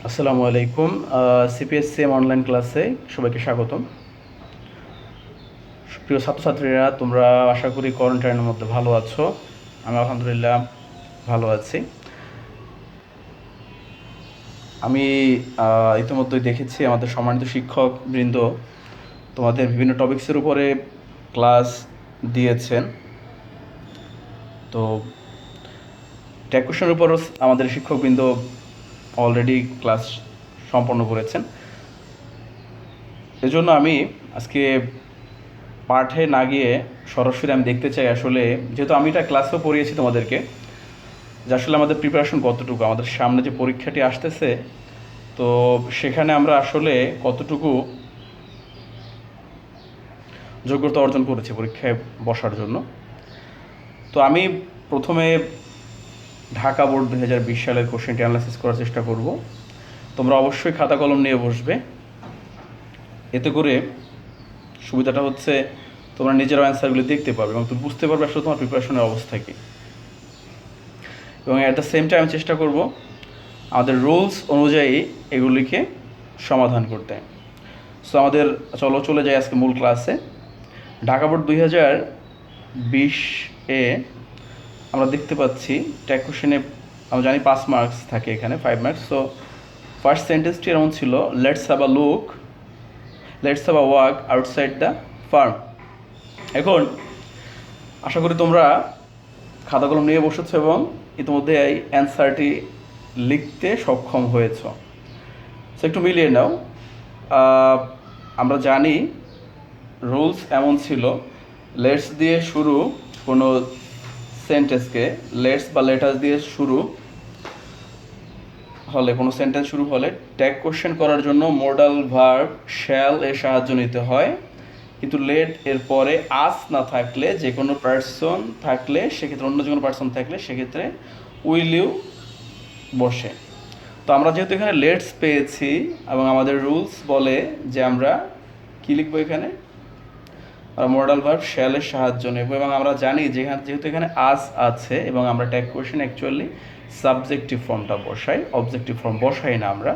আসসালামু আলাইকুম। সিপিএসসিএম অনলাইন ক্লাসে সবাইকে স্বাগতম। প্রিয় ছাত্রছাত্রীরা, তোমরা আশা করি কোয়ারেন্টাইনের মধ্যে ভালো আছো। আমি আলহামদুলিল্লাহ ভালো আছি। আমি ইতিমধ্যেই দেখেছি আমাদের সম্মানিত শিক্ষকবৃন্দ তোমাদের বিভিন্ন টপিক্সের উপরে ক্লাস দিয়েছেন। তো ট্যাগ কোশ্চেনের উপরও আমাদের শিক্ষকবৃন্দ অলরেডি ক্লাস সম্পন্ন করেছেন। এজন্য আমি আজকে পাঠে না গিয়ে সরাসরি আমি দেখতে চাই আসলে, যেহেতু আমি এটা ক্লাসেও পড়িয়েছি তোমাদেরকে, যে আসলে আমাদের প্রিপারেশন কতটুকু, আমাদের সামনে যে পরীক্ষাটি আসতেছে তো সেখানে আমরা আসলে কতটুকু যোগ্যতা অর্জন করেছি পরীক্ষায় বসার জন্য। তো আমি প্রথমে ঢাকা বোর্ড 2020 সালের কোশ্চেনটি অ্যানালাইসিস করার চেষ্টা করব। তোমরা অবশ্যই খাতা কলম নিয়ে বসবে। এতে করে সুবিধাটা হচ্ছে তোমরা নিজেরাও অ্যান্সারগুলি দেখতে পারবে এবং তুমি বুঝতে পারবে আসলে তোমার প্রিপারেশনের অবস্থা কী। এবং অ্যাট দ্য সেম টাইম চেষ্টা করব আমাদের রুলস অনুযায়ী এগুলিকে সমাধান করতে। সো আমাদের চলে যাই আজকে মূল ক্লাসে। ঢাকা বোর্ড 2020-এ আমরা দেখতে পাচ্ছি ট্যাগ কোশ্চেনে আমরা জানি 5 মার্কস থাকে, এখানে 5 মার্কস। সো ফার্স্ট সেন্টেন্সটি এমন ছিল, let's have a walk outside the farm. এখন আশা করি তোমরা খাতা কলম নিয়ে বসেছো এবং ইতিমধ্যে এই অ্যান্সারটি লিখতে সক্ষম হয়েছ। সো একটু মিলিয়ে নাও। আমরা জানি রুলস এমন ছিল, লেটস দিয়ে শুরু কোনো সেন্টেন্সকে, লেটস বা লেটাস দিয়ে শুরু হলে, কোনো সেন্টেন্স শুরু হলে ট্যাগ কোশ্চেন করার জন্য মোডাল ভার্ব শ্যাল এর সাহায্য নিতে হয়। কিন্তু লেট এর পরে আস না থাকলে, যে কোনো পার্সন থাকলে সেক্ষেত্রে, অন্য যে কোনো পার্সন থাকলে সেক্ষেত্রে উইল ইউ বসে। তো আমরা যেহেতু এখানে লেটস পেয়েছি এবং আমাদের রুলস বলে যে আমরা কী লিখবো, এখানে আমরা মোডাল ভার্ব শ্যালের সাহায্য নেব। এবং আমরা জানি যেহেতু এখানে আস আছে এবং আমরা ট্যাগ কোশ্চেন অ্যাকচুয়ালি সাবজেক্টিভ ফর্মটা বসাই, অবজেক্টিভ ফর্ম বসাই না আমরা।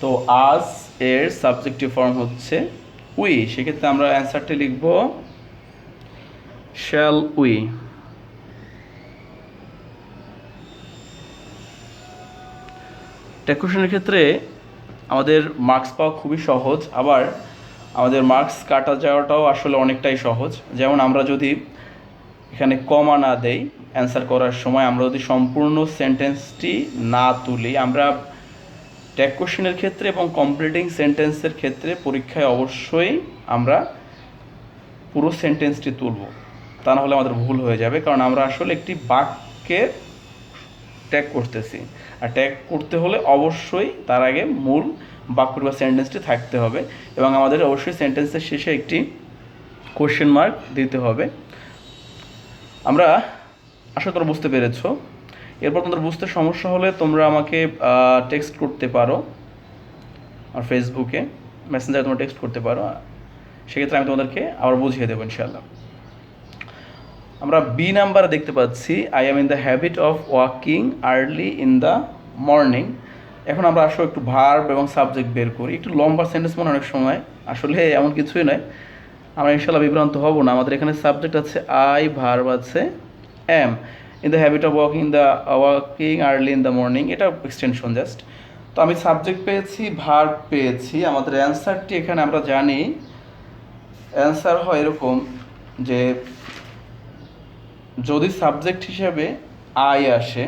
তো আস এর সাবজেক্টিভ ফর্ম হচ্ছে উই, সেক্ষেত্রে আমরা অ্যান্সারটি লিখব শ্যাল উই। ট্যাগ কোশ্চেনের ক্ষেত্রে আমাদের মার্কস পাওয়া খুবই সহজ, আবার আমাদের মার্কস কাটা যাওয়াটাও আসলে অনেকটাই সহজ। যেমন আমরা যদি এখানে কমা না দেই অ্যান্সার করার সময়, আমরা যদি সম্পূর্ণ সেন্টেন্সটি না তুলি, আমরা ট্যাগ কোশ্চেনের ক্ষেত্রে এবং কমপ্লিটিং সেন্টেন্সের ক্ষেত্রে পরীক্ষায় অবশ্যই আমরা পুরো সেন্টেন্সটি তুলব, তা না হলে আমাদের ভুল হয়ে যাবে। কারণ আমরা আসলে একটি বাক্যের ট্যাগ করতেছি, আর ট্যাগ করতে হলে অবশ্যই তার আগে মূল বাক্য বা সেন্টেন্সটি থাকতে হবে এবং আমাদের অবশ্যই সেন্টেন্সের শেষে একটি কোশ্চেন মার্ক দিতে হবে। আমরা আশা করি বুঝতে পেরেছ। এরপর তোমাদের বুঝতে সমস্যা হলে তোমরা আমাকে টেক্সট করতে পারো, আর ফেসবুকে মেসেঞ্জারে তোমরা টেক্সট করতে পারো, সেক্ষেত্রে আমি তোমাদেরকে আবার বুঝিয়ে দেবো ইনশাআল্লাহ। আমরা বি নাম্বারে দেখতে পাচ্ছি, I am in the habit of walking early in the morning. এখন আমরা আসলে একটু ভার্ব এবং সাবজেক্ট বের করি। একটু লম্বা সেন্টেন্স মনে অনেক সময়, আসলে এমন কিছুই নয়, আমরা ইনশাআল্লাহ বিভ্রান্ত হব না। আমাদের এখানে সাবজেক্ট আছে আই, ভার্ব আছে am, in the habit of walking early in the morning, এটা এক্সটেনশন জাস্ট। তো আমি সাবজেক্ট পেয়েছি, ভার্ব পেয়েছি। আমাদের অ্যান্সারটি এখানে আমরা জানি অ্যান্সার হয় এরকম যে যদি সাবজেক্ট হিসাবে আই আসে,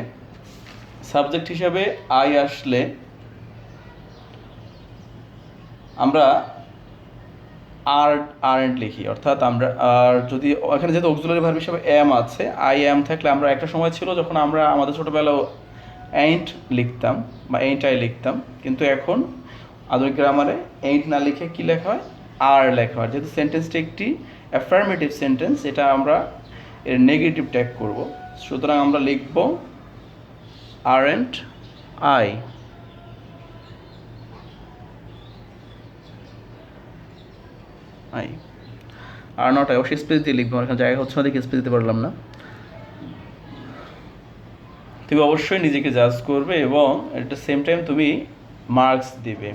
সাবজেক্ট হিসাবে আই আসলে আমরা আর্ট লিখি, অর্থাৎ আমরা আর যদি এখানে যেহেতু অক্সিলারি ভার্ব হিসাবে এম আছে, আই এম থাকলে, আমরা একটা সময় ছিল যখন আমরা আমাদের ছোটোবেলায় এইন্ট লিখতাম বা এইন্ট আই লিখতাম, কিন্তু এখন আধুনিক গ্রামারে এইন্ট না লিখে কী লেখা হয়, আর লেখা হয়। যেহেতু সেন্টেন্সটি একটি অ্যাফার্মেটিভ সেন্টেন্স, এটা আমরা এর নেগেটিভ ট্যাগ করব, সুতরাং আমরা লিখব আরএন্ট আই। আর নট আই, অবশ্যই স্পেস দিয়ে লিখবো, এখানে জায়গা হচ্ছে না দেখে স্পেস দিতে পারলাম না। তুমি অবশ্যই নিজেকে জাজ করবে এবং এট দ্য সেম টাইম তুমি মার্কস দিবে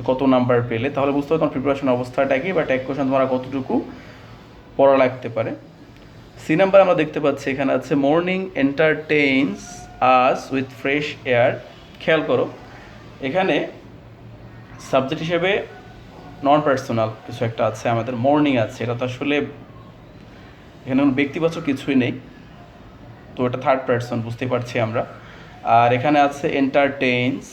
কত নাম্বার পেলে, তাহলে বুঝতে হবে তোমার প্রিপারেশন অবস্থাটা কি বা ট্যাগ কোশ্চেন তোমার কতটুকু পড়া লাগতে পারে। সি নাম্বার আমরা দেখতে পাচ্ছি এখানে আছে morning entertains us with fresh air. খেয়াল করো এখানে সাবজেক্ট হিসেবে নন পার্সোনাল কিছু একটা আছে, আমাদের মর্নিং আছে, এটা তো আসলে এখানে কোনো ব্যক্তিবাচক কিছুই নেই, তো এটা থার্ড পার্সন বুঝতেই পারছি আমরা। আর এখানে আছে এন্টারটেইনস,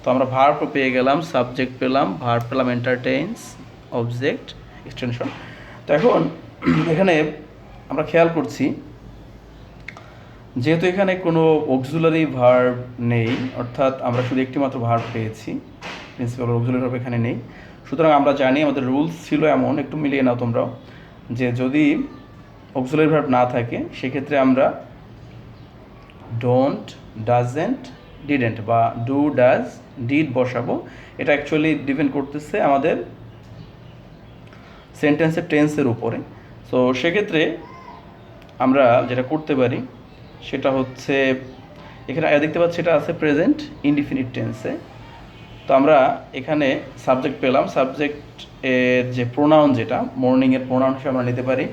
তো আমরা ভার্ব পেয়ে গেলাম, সাবজেক্ট পেলাম, ভার্ব পেলাম এন্টারটেইনস, অবজেক্ট এক্সটেনশন। তো এখন এখানে আমরা খেয়াল করছি যেহেতু এখানে কোনো অক্সিলারি ভার্ব নেই, অর্থাৎ আমরা শুধু একটি মাত্র ভার্ব পেয়েছি, প্রিন্সিপাল অক্সিলারি ভার্ব এখানে নেই, সুতরাং আমরা জানি আমাদের রুলস ছিল এমন, একটু মিলিয়ে নাও তোমরাও, যে যদি অক্সিলারি ভার্ব না থাকে সেক্ষেত্রে আমরা ডোন্ট, ডাজেন্ট, ডিডেন্ট বা ডু, ডাজ, ডিড বসাবো। এটা অ্যাকচুয়ালি ডিপেন্ড করতেছে আমাদের সেন্টেন্সের টেন্সের উপরে। সো সেক্ষেত্রে আমরা যেটা করতে পারি সেটা হচ্ছে এখানে দেখতে পাচ্ছি এটা আছে প্রেজেন্ট ইনডিফিনিট টেন্সে, তো আমরা এখানে সাবজেক্ট পেলাম, সাবজেক্ট এর যে প্রোনাউন যেটা মর্নিংয়ের প্রোনাউন হিসেবে আমরা নিতে পারি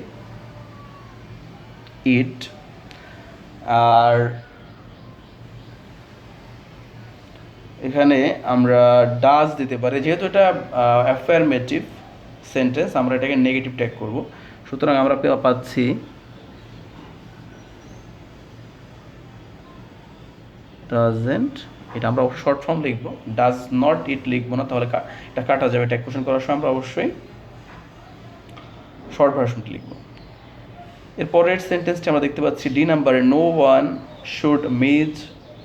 ইট। আর এখানে আমরা ডাজ দিতে পারি, যেহেতু এটা অ্যাফার্মেটিভ সেন্টেন্স আমরা এটাকে নেগেটিভ ট্যাগ করব, সুতরাং আমরা পাচ্ছি ডাজেন্ট, এটা আমরা শর্ট ফর্ম লিখবো, ডাজ নট ইট লিখবো না, তাহলে এটা কাটা যাবে, ট্যাগ কোশ্চেন করার সময় আমরা অবশ্যই শর্ট ভার্সনটি লিখবো। এরপরের সেন্টেন্সটি আমরা দেখতে পাচ্ছি ডি নাম্বারে no one should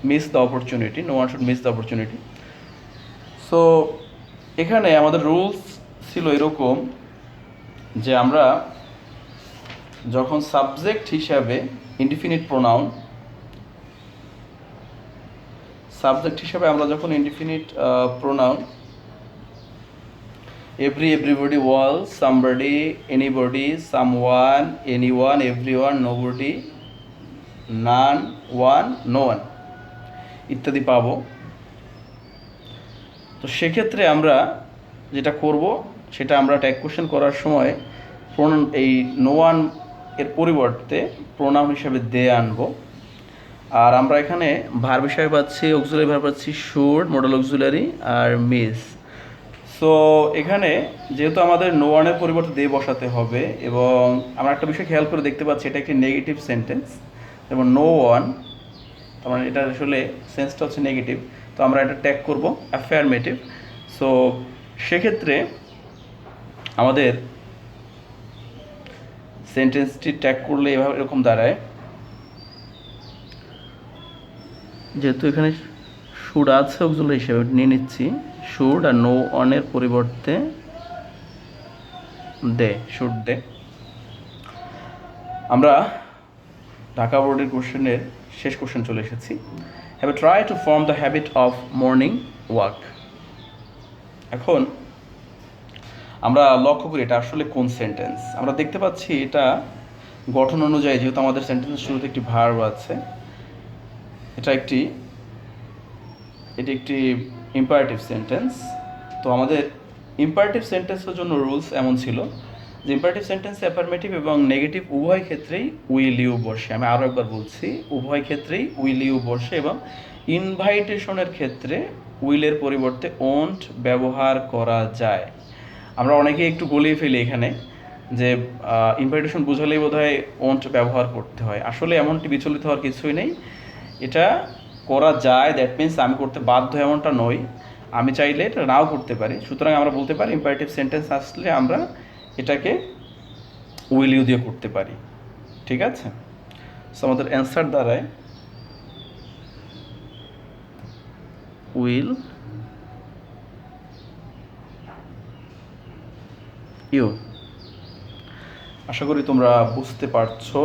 miss the opportunity, no one should miss the opportunity. So এখানে আমাদের রুলস ছিল এরকম যে আমরা যখন সাবজেক্ট হিসাবে ইনডিফিনিট প্রোনাউন, সাবজেক্ট হিসাবে আমরা যখন indefinite pronoun everybody, all, somebody, anybody, someone, anyone, everyone, nobody, none, one, no one ইত্যাদি পাবো। তো সেক্ষেত্রে আমরা যেটা করব সেটা আমরা ট্যাগ কোশ্চেন করার সময় এই নো ওয়ান এর পরিবর্তে প্রোনাউন হিসাবে দে আনবো। আর আমরা এখানে ভার্ব হিসাবে পাচ্ছি অক্সিলারি ভার্ব পাচ্ছি শুড, মডেল অক্সিলারি আর মিস। সো এখানে যেহেতু আমাদের নো ওয়ানের পরিবর্তে দে বসাতে হবে এবং আমরা একটা বিষয় খেয়াল করে দেখতে পাচ্ছি এটা একটি নেগেটিভ সেন্টেন্স, যেমন নো ওয়ান, তার মানে এটা আসলে সেন্সটা হচ্ছে নেগেটিভ, তো আমরা এটা ট্যাগ করব অ্যাফার্মেটিভ। সো সেক্ষেত্রে আমাদের সেন্টেন্সটি ট্যাগ করলে এভাবে এরকম দাঁড়ায়, যেহেতু এখানে শুড আছে অক্সিলারি হিসেবে নিয়ে নিচ্ছি, শুড আর নো অনের পরিবর্তে দে, শুড দে। আমরা ঢাকা বোর্ডের কোশ্চেনের শেষ কোশ্চেন চলে এসেছি। Have a try to form the habit of morning walk. এখন আমরা লক্ষ্য করি এটা আসলে কোন সেন্টেন্স। আমরা দেখতে পাচ্ছি এটা গঠন অনুযায়ী, যেহেতু আমাদের সেন্টেন্সের শুরুতে একটি ভার্ব আছে, এটি একটি ইম্পারেটিভ সেন্টেন্স। তো আমাদের ইম্পারেটিভ সেন্টেন্সের জন্য রুলস এমন ছিল যে ইম্পারেটিভ সেন্টেন্সে অ্যাফার্মেটিভ এবং নেগেটিভ উভয় ক্ষেত্রেই উইল ইউ বসে। আমি আরও একবার বলছি, উভয় ক্ষেত্রেই উইল ইউ বসে এবং ইনভাইটেশনের ক্ষেত্রে উইলের পরিবর্তে ওন্ট ব্যবহার করা যায়। আমরা অনেকেই একটু গলিয়ে ফেলি এখানে যে ইনভাইটেশন বোঝালেই বোধহয় ওন্ট ব্যবহার করতে হয়। আসলে এমনটি বিচলিত হওয়ার কিছুই নেই, এটা করা যায়, দ্যাট মিনস আমি করতে বাধ্য এমনটা নই, আমি চাইলে এটা নাও করতে পারি। সুতরাং আমরা বলতে পারি ইম্পারেটিভ সেন্টেন্স আসলে আমরা এটাকে উইল ইউ দিয়ে করতে পারি, ঠিক আছে। সো আমাদের অ্যান্সার দাঁড়ায় উইল ইউ। আশা করি তোমরা বুঝতে পারছো।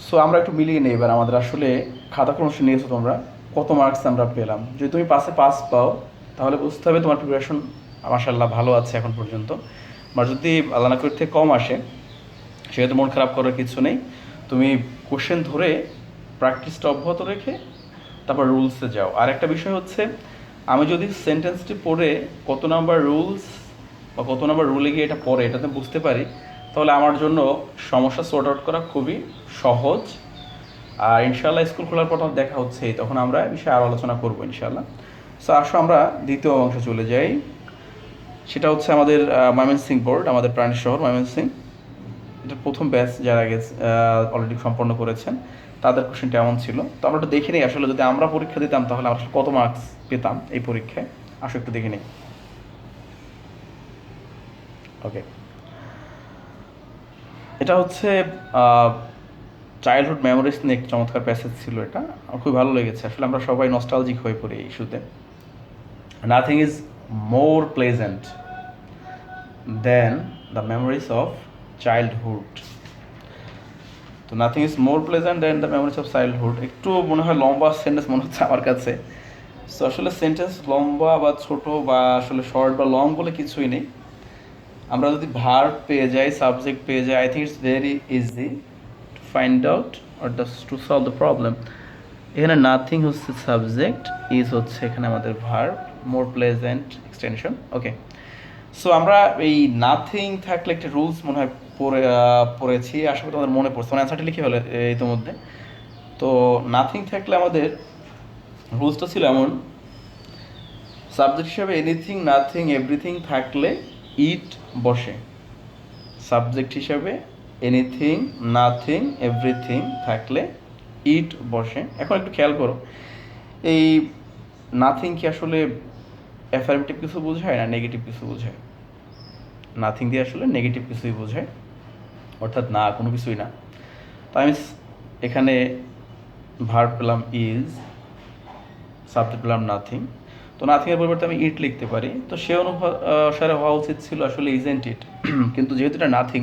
সো আমরা একটু মিলিয়ে নিই এবার আমাদের আসলে খাতা কলম নিয়েছো তোমরা, কত মার্কস আমরা পেলাম। যদি তুমি পাসে পাস পাও তাহলে বুঝতে হবে তোমার প্রিপারেশন মাশাআল্লাহ ভালো আছে এখন পর্যন্ত। আর যদি আল্লাহ না করতে কম আসে সেক্ষেত্রে মন খারাপ করার কিছু নেই। তুমি কোশ্চেন ধরে প্র্যাকটিসটা অব্যাহত রেখে তারপর রুলসে যাও। আর একটা বিষয় হচ্ছে, আমি যদি সেন্টেন্সটি পড়ে কত নাম্বার রুলস বা কত নাম্বার রুলে গিয়ে এটা পড়ে এটাতে বুঝতে পারি, তাহলে আমার জন্য সমস্যা সর্ট আউট করা খুবই সহজ। আর ইনশাআল্লাহ স্কুল খোলার পর দেখা হচ্ছে, তখন আমরা এই বিষয়ে আরও আলোচনা করবো ইনশাআল্লাহ। সো আসো আমরা দ্বিতীয় অংশে চলে যাই। সেটা হচ্ছে আমাদের ময়মনসিংহ বোর্ড, আমাদের প্রাণের শহর ময়মনসিংহ। এটা প্রথম ব্যাচ যারা অলরেডি সম্পন্ন করেছেন তাদের কোশ্চেনটা এমন ছিল। তো আমরা একটু দেখে নিই আসলে যদি আমরা পরীক্ষা দিতাম তাহলে আমরা কত মার্কস পেতাম এই পরীক্ষায়। আসো একটু দেখে নিই। ওকে, এটা হচ্ছে চাইল্ডহুড মেমোরিজ নিয়ে একটি চমৎকার প্যাসেজ ছিল। এটা আমার খুব ভালো লেগেছে। আসলে আমরা সবাই নস্টালজিক হয়ে পড়ি এই ইস্যুতে। Nothing is more pleasant than the memories of childhood. তো nothing is more pleasant than the memories of childhood, একটু মনে হয় লম্বা সেন্টেন্স মনে হচ্ছে আমার কাছে। সো আসলে সেন্টেন্স লম্বা বা ছোট বা আসলে শর্ট বা লং বলে কিছুই নেই। আমরা যদি ভার্ব পেয়ে যাই, সাবজেক্ট পেয়ে যাই, I think it's very easy to find out or to solve the problem. এখানে নাথিং হচ্ছে সাবজেক্ট, ইজ হচ্ছে এখানে আমাদের ভার্ব, মোর প্লেজেন্ট এক্সটেনশন। ওকে, সো আমরা এই নাথিং থাকলে একটা রুলস মনে হয় পড়েছি, আশা করি তোমাদের মনে পড়ছে, মানে অ্যান্সারটা লিখে ফেলে ইতিমধ্যে। তো নাথিং থাকলে আমাদের রুলসটা ছিল এমন, সাবজেক্ট হিসাবে এনিথিং, নাথিং, এভরিথিং থাকলে ইট বসে। সাবজেক্ট হিসাবে এনিথিং, নাথিং, এভরিথিং থাকলে ইট বসে। এখন একটু খেয়াল করো, এই নাথিং কি আসলে অ্যাফার্মেটিভ কিছু বোঝায় না নেগেটিভ কিছু বোঝায়? নাথিং দিয়ে আসলে নেগেটিভ কিছুই বোঝায়, অর্থাৎ না, কোনো কিছুই না। তাই আমি এখানে ভার্ব পেলাম ইজ, সাবজেক্ট পেলাম নাথিং। তো নাথিংয়ের পরিবর্তে আমি ইট লিখতে পারি। তো সে অনুসারে হওয়া উচিত ছিল আসলে ইজেন্ট ইট, কিন্তু যেহেতু এটা নাথিং,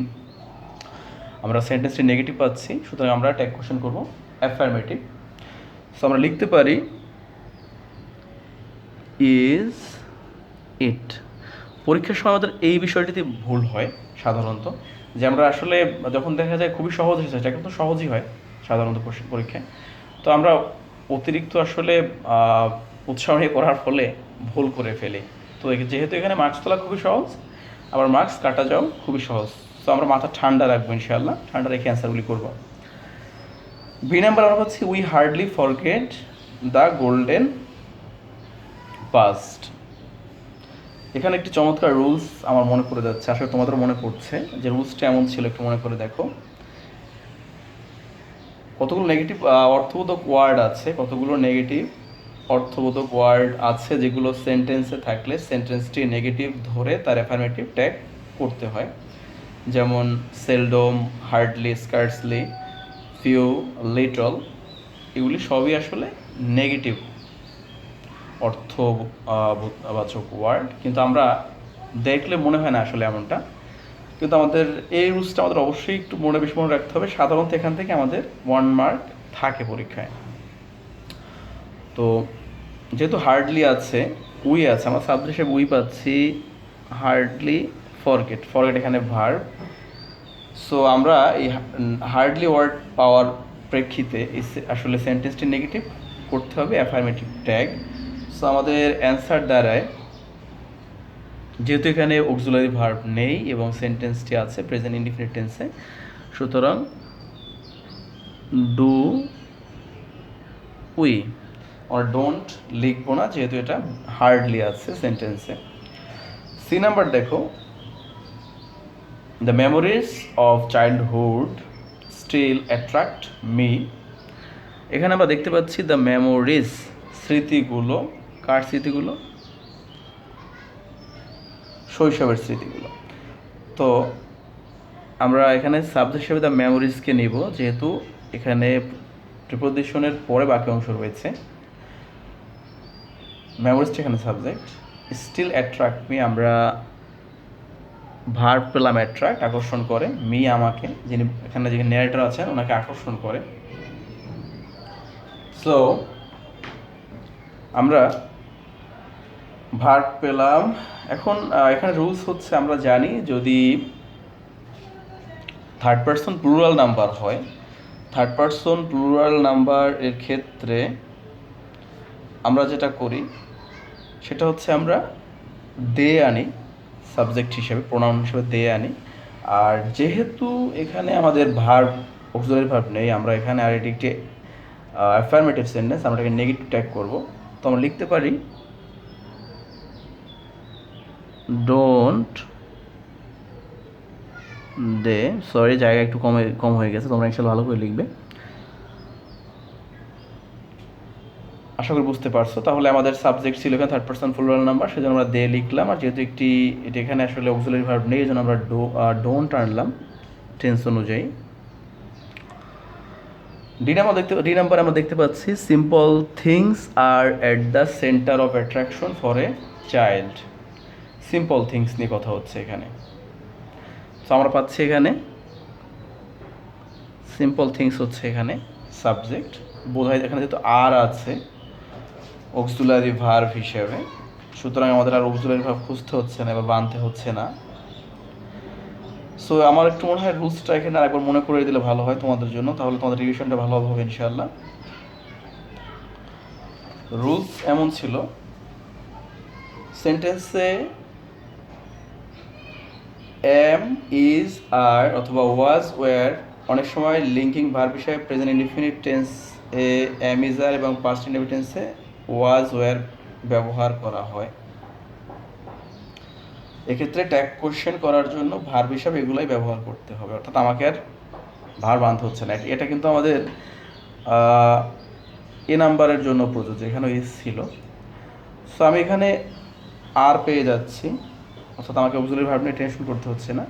আমরা সেন্টেন্সটি নেগেটিভ পাচ্ছি, সুতরাং আমরা ট্যাগ কোশ্চেন করবো অ্যাফার্মেটিভ। সো আমরা লিখতে পারি ইজ ইট। পরীক্ষার সময় আমাদের এই বিষয়টিতে ভুল হয় সাধারণত, যে আমরা আসলে যখন দেখা যায় খুবই সহজ হয়েছে, এটা কিন্তু সহজই হয় সাধারণত পরীক্ষায়, তো আমরা অতিরিক্ত আসলে উৎসাহ নিয়ে করার ফলে ভুল করে ফেলি। তো যেহেতু এখানে মার্কস তোলা খুবই সহজ, আবার মার্কস কাটা যাও খুবই সহজ, তো আমরা মাথা ঠান্ডা রাখবো ইনশাআল্লাহ, ঠান্ডা রেখে অ্যান্সারগুলি করবো। বি নাম্বার আমরা হচ্ছে we hardly forget the golden past. এখানে একটি চমৎকার রুলস আমার মনে পড়ে যাচ্ছে, আসলে তোমাদেরও মনে পড়ছে যে রুলসটা এমন ছিল, একটু মনে করে দেখো। কতগুলো নেগেটিভ অর্থবোধক ওয়ার্ড আছে, কতগুলো নেগেটিভ অর্থবোধক ওয়ার্ড আছে যেগুলো সেন্টেন্সে থাকলে সেন্টেন্সটি নেগেটিভ ধরে তার অ্যাফার্মেটিভ ট্যাগ করতে হয়। যেমন সেলডম, হার্ডলি, স্কার্টসলি, ফিউ, লিটল, এগুলি সবই আসলে নেগেটিভ অর্থবাচক ওয়ার্ড, কিন্তু আমরা দেখলে মনে হয় না আসলে এমনটা। কিন্তু আমাদের এই রুলসটা আমাদের অবশ্যই একটু বেশি মনে রাখতে হবে। সাধারণত এখান থেকে আমাদের 1 মার্ক থাকে পরীক্ষায়। তো যেহেতু হার্ডলি আছে, উই আছে, আমরা সাবজেক্ট হিসেবে উই পাচ্ছি, হার্ডলি ফরগেট, ফরগেট এখানে ভার্ব। সো আমরা এই হার্ডলি ওয়ার্ড পাওয়ার প্রেক্ষিতে আসলে সেন্টেন্সটি নেগেটিভ করতে হবে অ্যাফার্মেটিভ ট্যাগ। সো আমাদের অ্যান্সার দাঁড়ায়, যেহেতু এখানে অক্সিলারি ভার্ব নেই এবং সেন্টেন্সটি আছে প্রেজেন্ট ইনডিফিনিট টেন্সে, সুতরাং ডু উই, আর ডোন্ট লিখবো না যেহেতু এটা হার্ডলি আছে সেন্টেন্সে। সি নাম্বার দেখো, the memories of childhood still attract me. এখানে আমরা দেখতে পাচ্ছি দ্য মেমোরিজ, স্মৃতিগুলো, কার স্মৃতিগুলো? শৈশবের স্মৃতিগুলো। তো আমরা এখানে সাবজেক্ট হিসেবে দ্য মেমোরিজকে নিব, যেহেতু এখানে প্রিপোজিশনের পরে বাকি অংশ রয়েছে। মেমোরিজটা এখানে সাবজেক্ট, স্টিল অ্যাট্রাক্ট মি, আমরা ভার্ব পেলাম অ্যাট্রাক্ট, আকর্ষণ করে, মি আমাকে, যিনি এখানে যে ন্যারেটর আছেন ওনাকে আকর্ষণ করে। সো আমরা ভার্ব পেলাম। এখন এখানে রুলস হচ্ছে, আমরা জানি যদি থার্ড পারসন প্লুরাল নাম্বার হয়, থার্ড পারসন প্লুরাল নাম্বার এর ক্ষেত্রে আমরা যেটা করি সেটা হচ্ছে আমরা দে আনি সাবজেক্ট হিসেবে, প্রোনাউন হিসেবে দে আনি। আর যেহেতু এখানে আমাদের ভার্ব, অক্সিলারি ভার্ব নেই, আমরা এখানে আর এটি একটি অ্যাফার্মেটিভ সেন্টেন্স, আমরা এটাকে নেগেটিভ ট্যাগ করব। তো আমরা লিখতে পারি ডোন্ট দে, সরি জায়গা একটু কম হয়ে গেছে, তোমরা ইনশাল্লাহ ভালো করে লিখবে, আশা করি বুঝতে পারছো। তাহলে আমাদের সাবজেক্ট ছিল এখানে থার্ড পারসন প্লুরাল নাম্বার, সেজন্য আমরা দে লিখলাম। আর যেহেতু এটা এখানে আসলে অক্সিলারি ভার্ব নেই, এই জন্য আমরা ডোন্ট আনলাম টেন্স অনুযায়ী। ডি নাম্বার আমরা দেখতে পাচ্ছি সিম্পল থিংস আর at the centre of attraction for a child. Simple things নিয়ে কথা হচ্ছে এখানে। তো আমরা পাচ্ছি এখানে সিম্পল থিংস হচ্ছে এখানে সাবজেক্ট, বোধহয় এখানে যেহেতু আর আছে অক্সিলারি ভার্ব হিসেবে, সুতরাং আমাদের আর অক্সিলারি ভার্ব খুঁজতে হচ্ছে না, এবার বানতে হচ্ছে না। সো আমার একটু মনে হয় রুলসটা এখানে আরেকবার মনে করে দিলে ভালো হয় তোমাদের জন্য, তাহলে তোমাদের রিভিশনটা ভালো হবে ইনশাআল্লাহ। রুলস এমন ছিল, সেন্টেন্সে এম, ইজ, আর অথবা ওয়াজ, ওয়ার অনেক সময় লিঙ্কিং ভার্ব হিসেবে present indefinite tense A M, is, are এবং পাস্ট ইনডিফিনিট টেন্সে ওয়াজ, ওয়ার ব্যবহার করা হয়। এক্ষেত্রে ট্যাগ কোশ্চেন করার জন্য ভার্ব হিসাবে এগুলাই ব্যবহার করতে হবে, অর্থাৎ আমাকে আর ভার্ব আনতে হচ্ছে না। এটা কিন্তু আমাদের এ নাম্বারের জন্য প্রযোজ্য, এখানেও ইজ ছিল। সো আমি এখানে আর পেয়ে যাচ্ছি, অর্থাৎ আমাকে অক্সিলারি ভার্ব নিয়ে টেনশন করতে হচ্ছে না।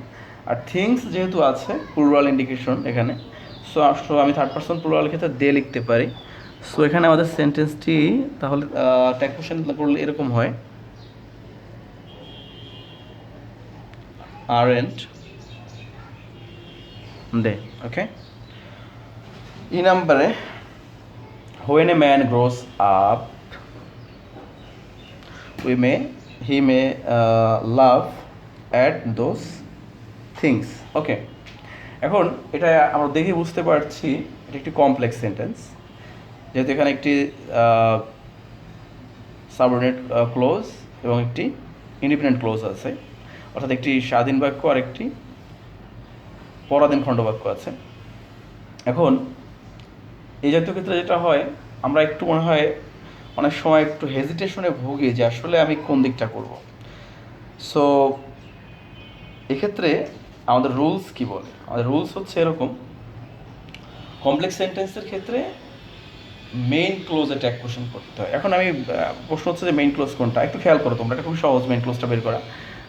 আর থিংস যেহেতু আছে প্লুরাল ইন্ডিকেশন এখানে, সো আমি থার্ড পারসন প্লুরাল ক্ষেত্রে দে লিখতে পারি। সো এখানে আমাদের সেন্টেন্সটি তাহলে ট্যাগ কোশ্চেন করলে এরকম হয়, aren't they, okay? E number, when a man grows up he may laugh at those things, okay? এখন এটা আমরা দেখে বুঝতে পারছি এটা একটি কমপ্লেক্স সেন্টেন্স, যেহেতু এখানে একটি সাবঅর্ডিনেট ক্লোজ এবং একটি ইন্ডিপেন্ডেন্ট ক্লোজ আছে, অর্থাৎ একটি স্বাধীন বাক্য আর একটি পরাধীন খণ্ডবাক্য আছে। এখন এই জাতীয় ক্ষেত্রে যেটা হয়, আমরা একটু মনে হয় অনেক সময় একটু হেজিটেশনে ভুগি যে আসলে আমি কোন দিকটা করব। সো এক্ষেত্রে আমাদের রুলস কি বলে, আমাদের রুলস হচ্ছে এরকম, কমপ্লেক্স সেন্টেন্সের ক্ষেত্রে মেইন ক্লোজে ট্যাগ কোশ্চেন করতে হয়। এখন আমি প্রশ্ন হচ্ছে যে মেইন ক্লোজ কোনটা, একটু খেয়াল করো তোমরা, এটা খুব সহজ মেইন ক্লোজটা বের করা।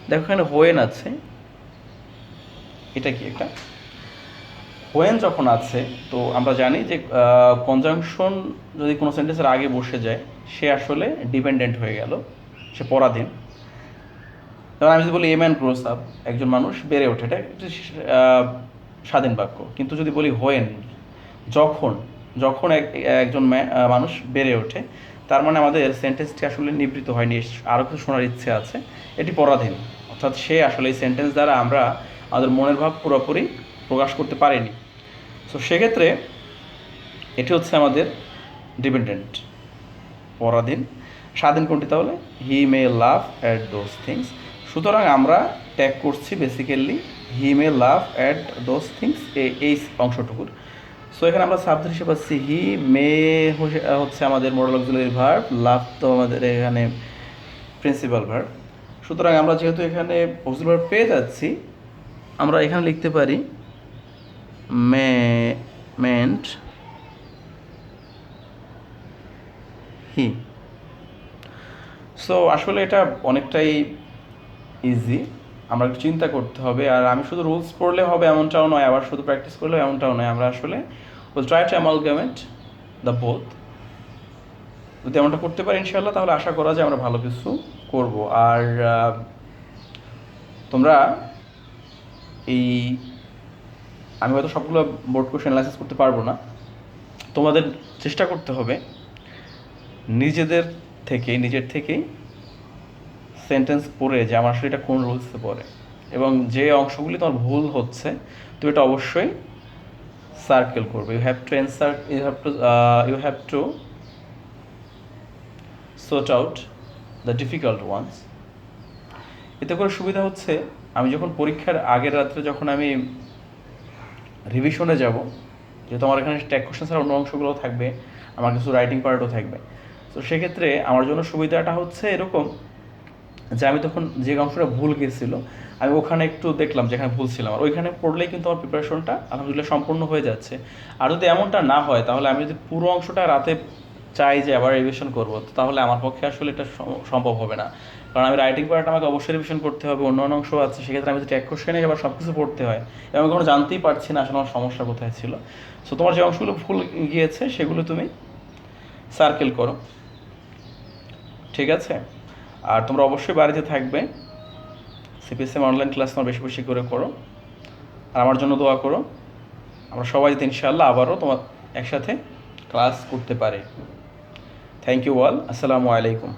দেখো এখানে হোয়েন আছে, এটা কি একটা হোয়েন যখন আছে, তো আমরা জানি যে কনজাংশন যদি কোনো সেন্টেন্সের আগে বসে যায় সে আসলে ডিপেন্ডেন্ট হয়ে গেল, সে পরাধীন। যেমন আমি যদি বলি এ ম্যান গ্রোস আপ, একজন মানুষ বেড়ে ওঠে, এটা একটি স্বাধীন বাক্য। কিন্তু যদি বলি হোয়েন, যখন যখন একজন মানুষ বেড়ে ওঠে, তার মানে আমাদের সেন্টেন্সটি আসলে নিবৃত্ত হয়নি, আরও কিছু শোনার ইচ্ছে আছে, এটি পরাধীন, অর্থাৎ সে আসলে এই সেন্টেন্স দ্বারা আমরা আমাদের মনের ভাব পুরোপুরি প্রকাশ করতে পারিনি। সো সেক্ষেত্রে এটি হচ্ছে আমাদের ডিপেন্ডেন্ট, পরাধীন। স্বাধীন কোনটি তাহলে? হি মে লাভ অ্যাট দোজ থিংস। সুতরাং আমরা ট্যাগ করছি basically he May love at those things, এই অংশটুকুর। সো এখানে আমরা সাবজেক্ট হিসেবে পাচ্ছি হি, মে হচ্ছে আমাদের মডেল অক্সিলারি ভার্ব, লাভ তো আমাদের এখানে প্রিন্সিপাল ভার্ব। সুতরাং আমরা যেহেতু এখানে অক্সিলারি ভার্ব পেয়ে যাচ্ছি, আমরা এখানে লিখতে পারি মেন্ট হি। সো আসলে এটা অনেকটাই ইজি, আমরা একটু চিন্তা করতে হবে। আর আমি শুধু রুলস পড়লে হবে এমনটাও নয়, আবার শুধু প্র্যাকটিস করলেও এমনটাও নয়। আমরা আসলে will try to অ্যামালগামেট the both. যদি এমনটা করতে পারি ইনশাআল্লাহ, তাহলে আশা করা যায় আমরা ভালো কিছু করব। আর তোমরা আমি হয়তো সবগুলো বোর্ড কোশ্চেন অ্যানালাইসিস করতে পারবো না, তোমাদের চেষ্টা করতে হবে নিজের থেকেই সেন্টেন্স পড়ে যে আমার আসলে এটা কোন রুলসে পড়ে, এবং যে অংশগুলি তোমার ভুল হচ্ছে তুমি এটা অবশ্যই সার্কেল করবে। You have to sort out the difficult ones. এতে করে সুবিধা হচ্ছে আমি যখন পরীক্ষার আগের রাত্রে যখন আমি রিভিশনে যাব, যেহেতু আমার এখানে ট্যাগ কোশ্চেন ছাড়া অন্য অংশগুলো থাকবে, আমার কিছু রাইটিং পার্টও থাকবে, তো সেক্ষেত্রে আমার জন্য সুবিধাটা হচ্ছে এরকম যে আমি তখন যে অংশটা ভুল গেছিল আমি ওখানে একটু দেখলাম যেখানে ভুল ছিলাম, আর ওইখানে পড়লেই কিন্তু আমার প্রিপারেশনটা আলহামদুলিল্লাহ সম্পূর্ণ হয়ে যাচ্ছে। আর যদি এমনটা না হয় তাহলে আমি যদি পুরো অংশটা রাতে চাই যে আবার রিভিশন করবো, তাহলে আমার পক্ষে আসলে এটা সম্ভব হবে না। কারণ আমি রাইটিং পার্ট আমাকে অবশ্যই রিভিশন করতে হবে, অন্যান্য অংশ আছে, সেক্ষেত্রে আমি যদি ট্যাগ কোশ্চেনে আবার সব কিছু পড়তে হয় এবং আমি কোনো জানতেই পারছি না আসলে আমার সমস্যা কোথায় ছিল। সো তোমার যে অংশগুলো ভুল গিয়েছে সেগুলো তুমি সার্কেল করো, ঠিক আছে? আর তোমরা অবশ্যই বাড়িতে থাকবে, সিপিএসএম অনলাইন ক্লাস তোমার বেশি বেশি করে করো, আর আমার জন্য দোয়া করো। আমরা সবাই যাতে ইনশাআল্লাহ আবারও তোমার একসাথে ক্লাস করতে পারি। থ্যাংক ইউ অল, আসসালামু আলাইকুম।